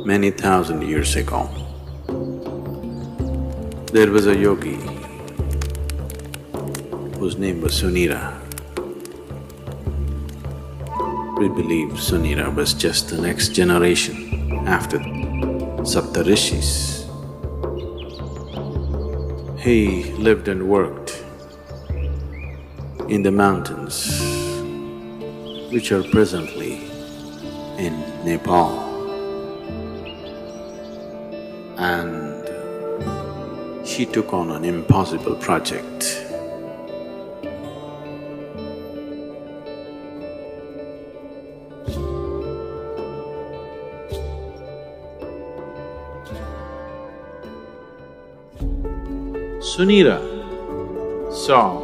Many thousand years ago, there was a yogi whose name was Sunira. We believe Sunira was just the next generation after Saptarishis. He lived and worked in the mountains which are presently in Nepal. And he took on an impossible project. Sunira saw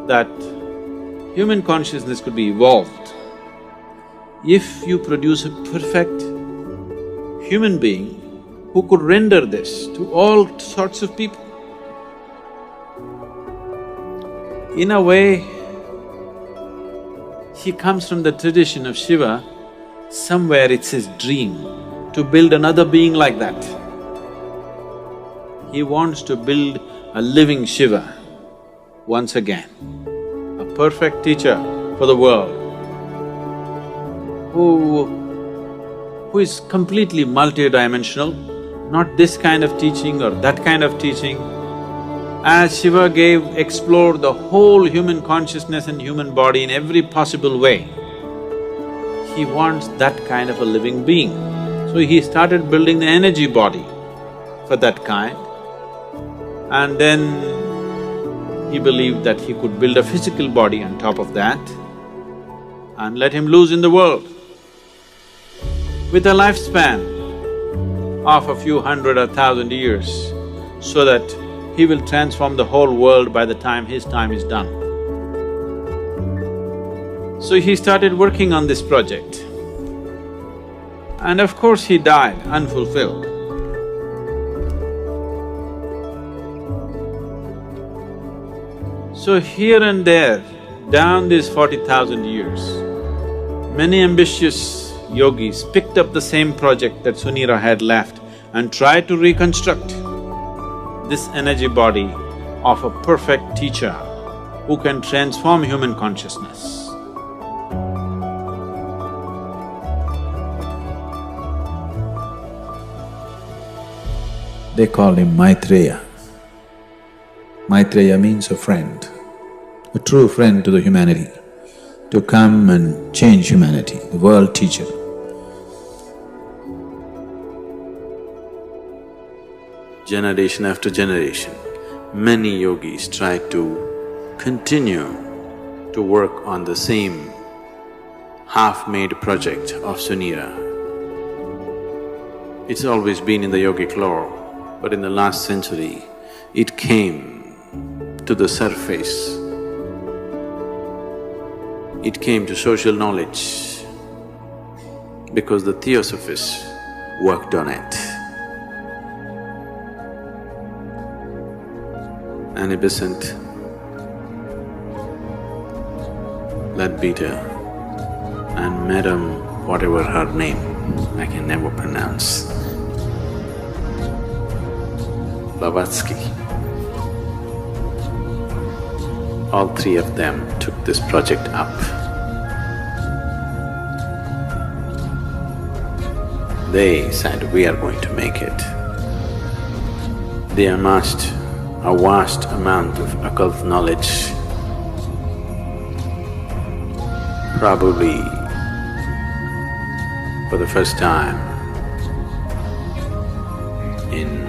that human consciousness could be evolved if you produce a perfect human being who could render this to all sorts of people. In a way, he comes from the tradition of Shiva. Somewhere it's his dream to build another being like that. He wants to build a living Shiva once again, a perfect teacher for the world who is completely multidimensional, not this kind of teaching or that kind of teaching. As Shiva explored the whole human consciousness and human body in every possible way, he wants that kind of a living being. So he started building the energy body for that kind. And then he believed that he could build a physical body on top of that and let him loose in the world. With a lifespan of a few hundred or thousand years, so that he will transform the whole world by the time his time is done. So he started working on this project. And of course he died unfulfilled. So here and there, down these 40,000 years, many ambitious yogis picked up the same project that Sunira had left and tried to reconstruct this energy body of a perfect teacher who can transform human consciousness. They called him Maitreya. Maitreya means a friend, a true friend to the humanity, to come and change humanity, the world teacher. Generation after generation, many yogis tried to continue to work on the same half-made project of Sunira. It's always been in the yogic lore, but in the last century, it came to the surface. It came to social knowledge because the Theosophists worked on it. Annie Besant, Leadbeater, and Madam whatever her name, I can never pronounce, Blavatsky. All three of them took this project up. They said, we are going to make it. They amassed a vast amount of occult knowledge, probably for the first time in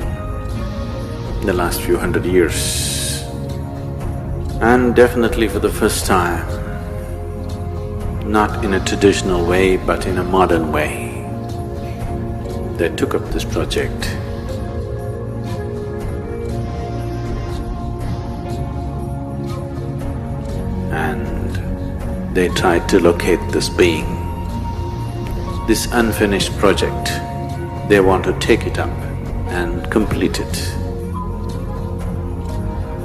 the last few hundred years, and definitely for the first time, not in a traditional way but in a modern way. They took up this project. And they tried to locate this being, this unfinished project. They want to take it up and complete it.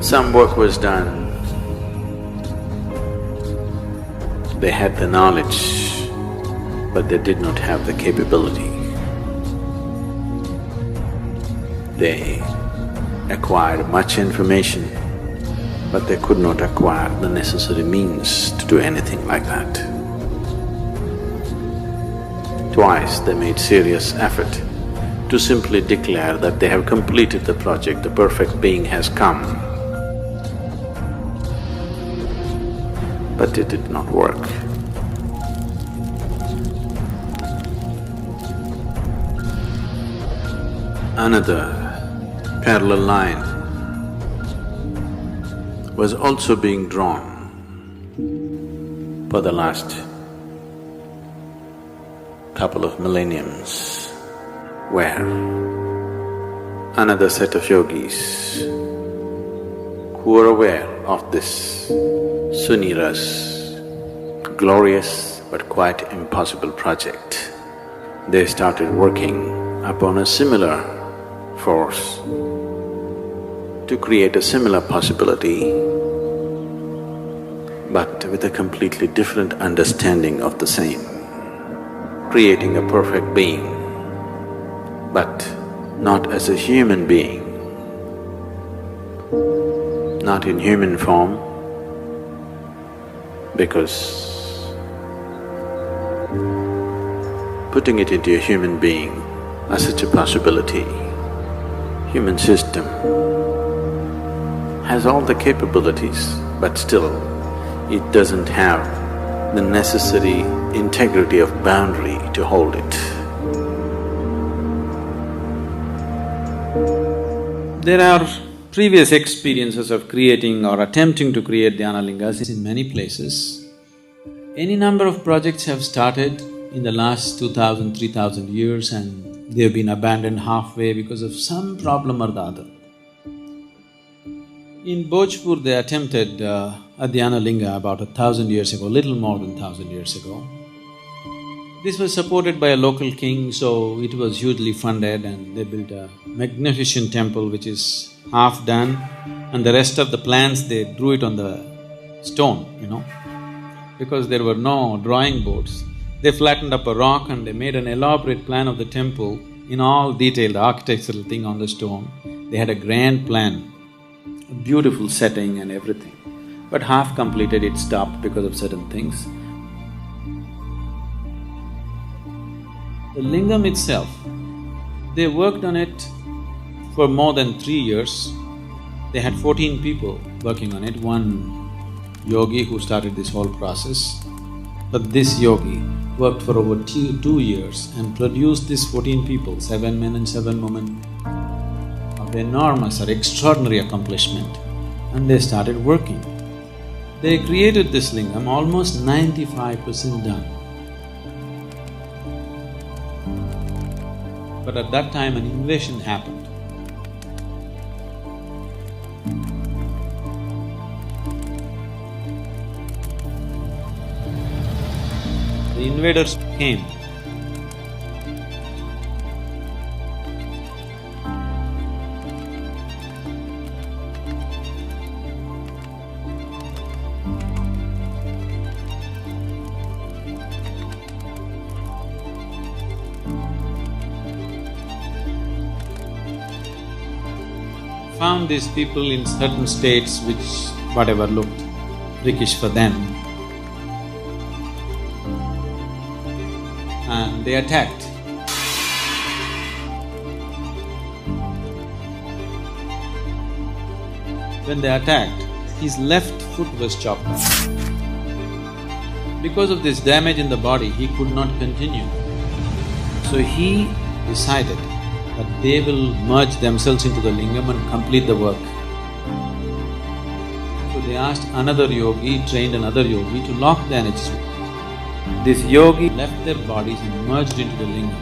Some work was done. They had the knowledge, but they did not have the capability. They acquired much information, but they could not acquire the necessary means to do anything like that. Twice they made serious effort to simply declare that they have completed the project, the perfect being has come. But it did not work. Another parallel line was also being drawn for the last couple of millenniums, where another set of yogis who were aware of this Sunira's glorious but quite impossible project, they started working upon a similar force to create a similar possibility, but with a completely different understanding of the same, creating a perfect being, but not as a human being, not in human form, because putting it into a human being as such a possibility, human system has all the capabilities, but still it doesn't have the necessary integrity of boundary to hold it. There are previous experiences of creating or attempting to create Dhyanalingas in many places. Any number of projects have started in the last 2000, 3000 years and they've been abandoned halfway because of some problem or the other. In Bhojpur, they attempted a Dhyanalinga about 1,000 years ago, little more than 1,000 years ago. This was supported by a local king, so it was hugely funded and they built a magnificent temple which is half done and the rest of the plans they drew it on the stone, because there were no drawing boards. They flattened up a rock and they made an elaborate plan of the temple in all detail, the architectural thing on the stone. They had a grand plan, a beautiful setting and everything. But half completed, it stopped because of certain things. The lingam itself, they worked on it for more than 3 years. They had 14 people working on it, one yogi who started this whole process. But this yogi worked for over 2 years and produced these 14 people, 7 men and 7 women, of enormous or extraordinary accomplishment, and they started working. They created this lingam almost 95% done. But at that time an invasion happened. The invaders came. Found these people in certain states which whatever looked prickish for them, and they attacked. When they attacked, his left foot was chopped off. Because of this damage in the body, he could not continue. So he decided that they will merge themselves into the lingam and complete the work. So they asked another yogi, trained another yogi to lock the energies. This yogi left their bodies and merged into the lingam.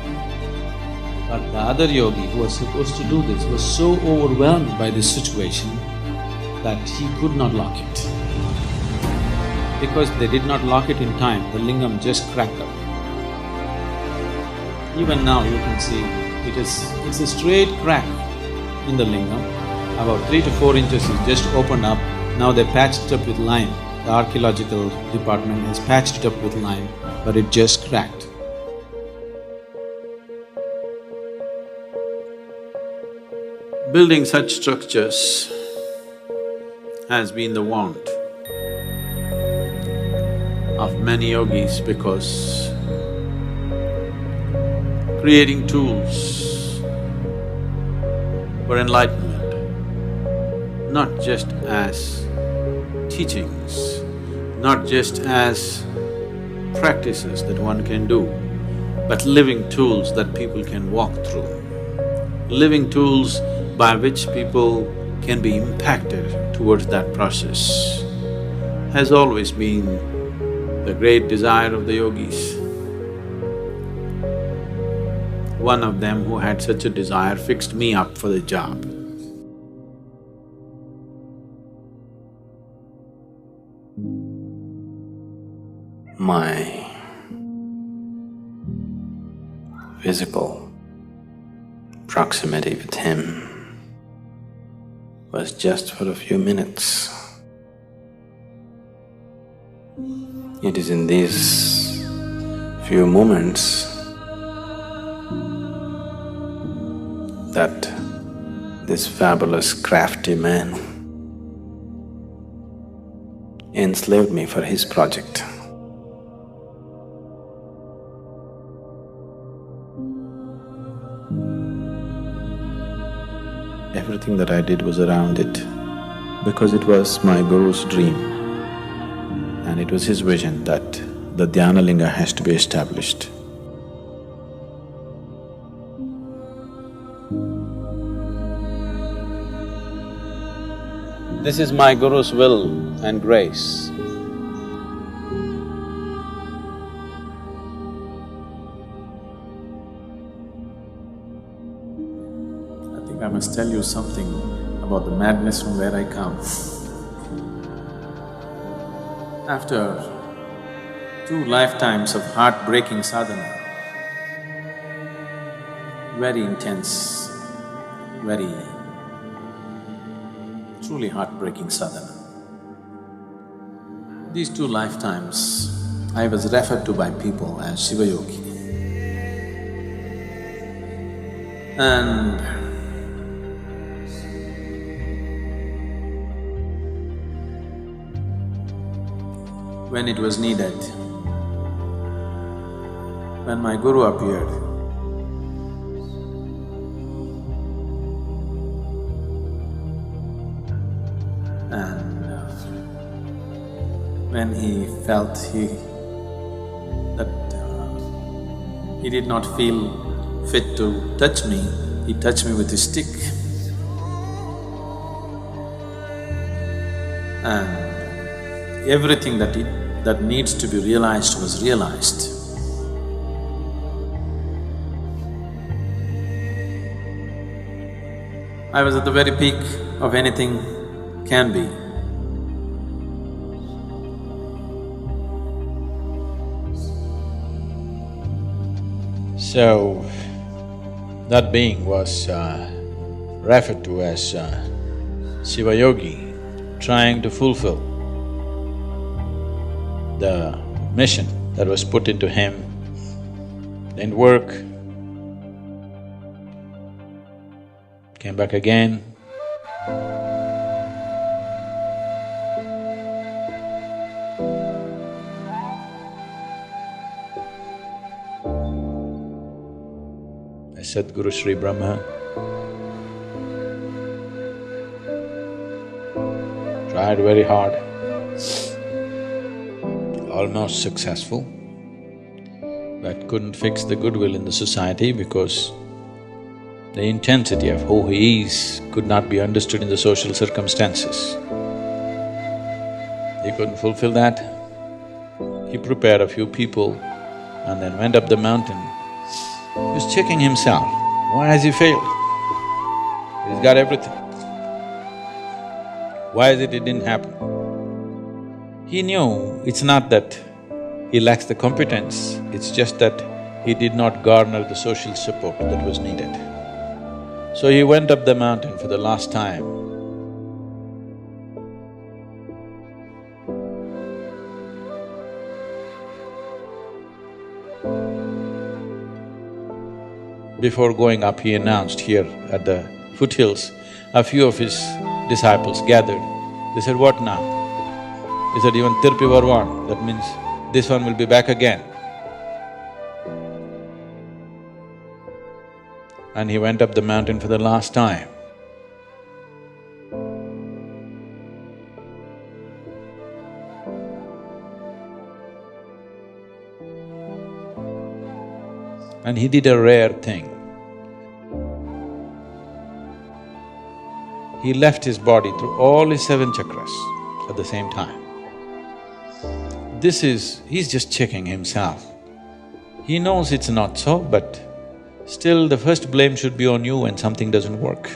But the other yogi who was supposed to do this was so overwhelmed by this situation that he could not lock it. Because they did not lock it in time, the lingam just cracked up. Even now you can see it's a straight crack in the lingam, about 3 to 4 inches is just opened up. Now they patched it up with lime. The archaeological department has patched it up with lime, but it just cracked. Building such structures has been the want of many yogis because creating tools for enlightenment, not just as teachings, not just as practices that one can do, but living tools that people can walk through, living tools by which people can be impacted towards that process, has always been the great desire of the yogis. One of them who had such a desire fixed me up for the job. My physical proximity with him was just for a few minutes. It is in these few moments that this fabulous, crafty man enslaved me for his project. Everything that I did was around it because it was my Guru's dream and it was his vision that the Dhyanalinga has to be established. This is my Guru's will and grace. I must tell you something about the madness from where I come. After 2 lifetimes of heartbreaking sadhana, very intense, very truly heartbreaking sadhana. These 2 lifetimes, I was referred to by people as Shiva Yogi. And when it was needed, when my Guru appeared, and when he felt he did not feel fit to touch me, he touched me with his stick. And everything that needs to be realized was realized. I was at the very peak of anything can be. So, that being was referred to as Shiva Yogi, trying to fulfill the mission that was put into him. Didn't work, came back again. Sadhguru Sri Brahma tried very hard, almost successful, but couldn't fix the goodwill in the society because the intensity of who he is could not be understood in the social circumstances. He couldn't fulfill that. He prepared a few people and then went up the mountain. He was checking himself, why has he failed? He's got everything. Why is it didn't happen? He knew it's not that he lacks the competence, it's just that he did not garner the social support that was needed. So he went up the mountain for the last time. Before going up, he announced here at the foothills, a few of his disciples gathered. They said, "What now?" He said, "Even Tirpi Varwan, that means this one will be back again." And he went up the mountain for the last time. And he did a rare thing. He left his body through all his 7 chakras at the same time. He's just checking himself. He knows it's not so, but still the first blame should be on you when something doesn't work.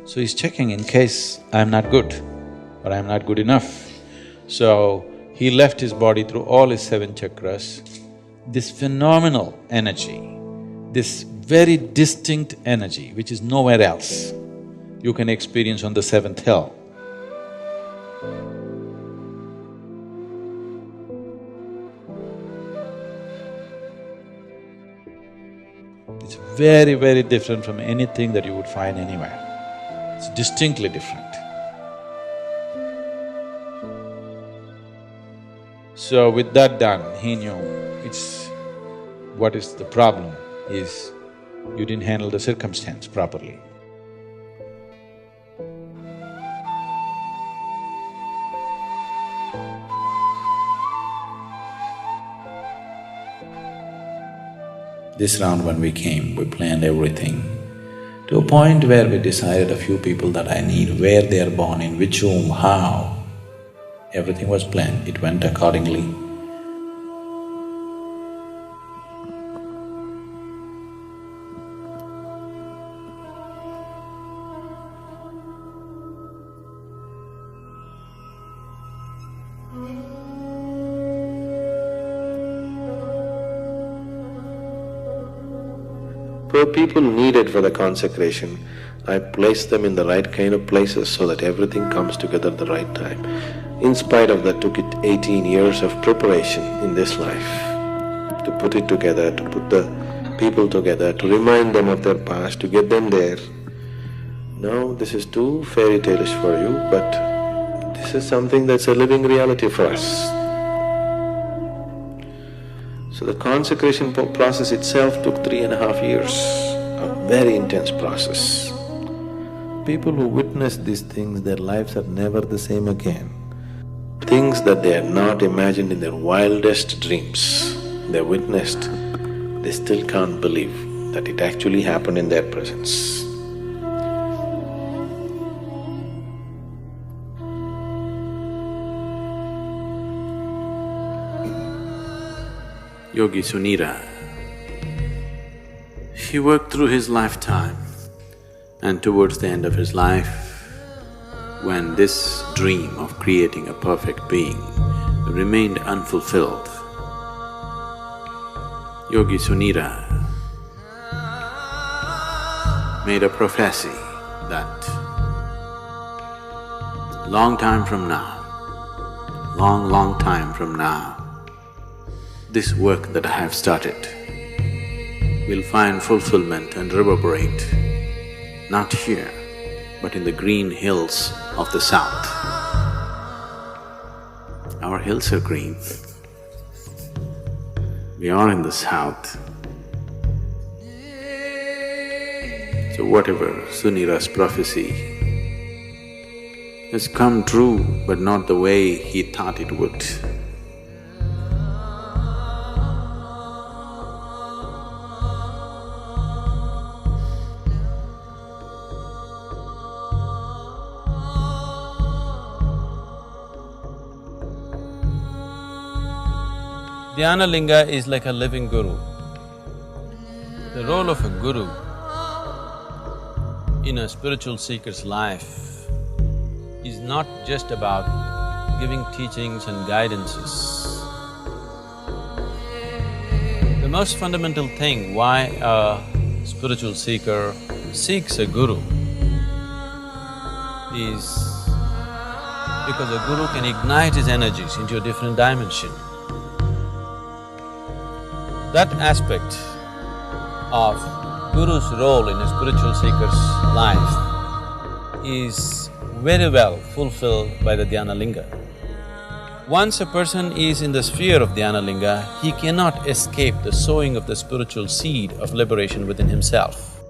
So he's checking in case I'm not good or I'm not good enough. So he left his body through all his 7 chakras. This phenomenal energy, this very distinct energy which is nowhere else, you can experience on the 7th hill. It's very, very different from anything that you would find anywhere. It's distinctly different. So with that done, he knew what is the problem is you didn't handle the circumstance properly. This round when we came, we planned everything to a point where we decided a few people that I need, where they are born, in which room, how. Everything was planned, it went accordingly. For people needed for the consecration, I placed them in the right kind of places so that everything comes together at the right time. In spite of that, took it 18 years of preparation in this life to put it together, to put the people together, to remind them of their past, to get them there. No, this is too fairy tale-ish for you, but this is something that's a living reality for us. So the consecration process itself took 3.5 years, a very intense process. People who witness these things, their lives are never the same again. Things that they had not imagined in their wildest dreams, they witnessed, they still can't believe that it actually happened in their presence. Yogi Sunira, he worked through his lifetime, and towards the end of his life, when this dream of creating a perfect being remained unfulfilled, Yogi Sunira made a prophecy that long time from now, long time from now, this work that I have started will find fulfillment and reverberate, not here, but in the green hills of the south. Our hills are green. We are in the south. So whatever Sunira's prophecy has come true, but not the way he thought it would. Dhyanalinga is like a living guru. The role of a guru in a spiritual seeker's life is not just about giving teachings and guidances. The most fundamental thing why a spiritual seeker seeks a guru is because a guru can ignite his energies into a different dimension. That aspect of Guru's role in a spiritual seeker's life is very well fulfilled by the Dhyanalinga. Once a person is in the sphere of Dhyanalinga, he cannot escape the sowing of the spiritual seed of liberation within himself.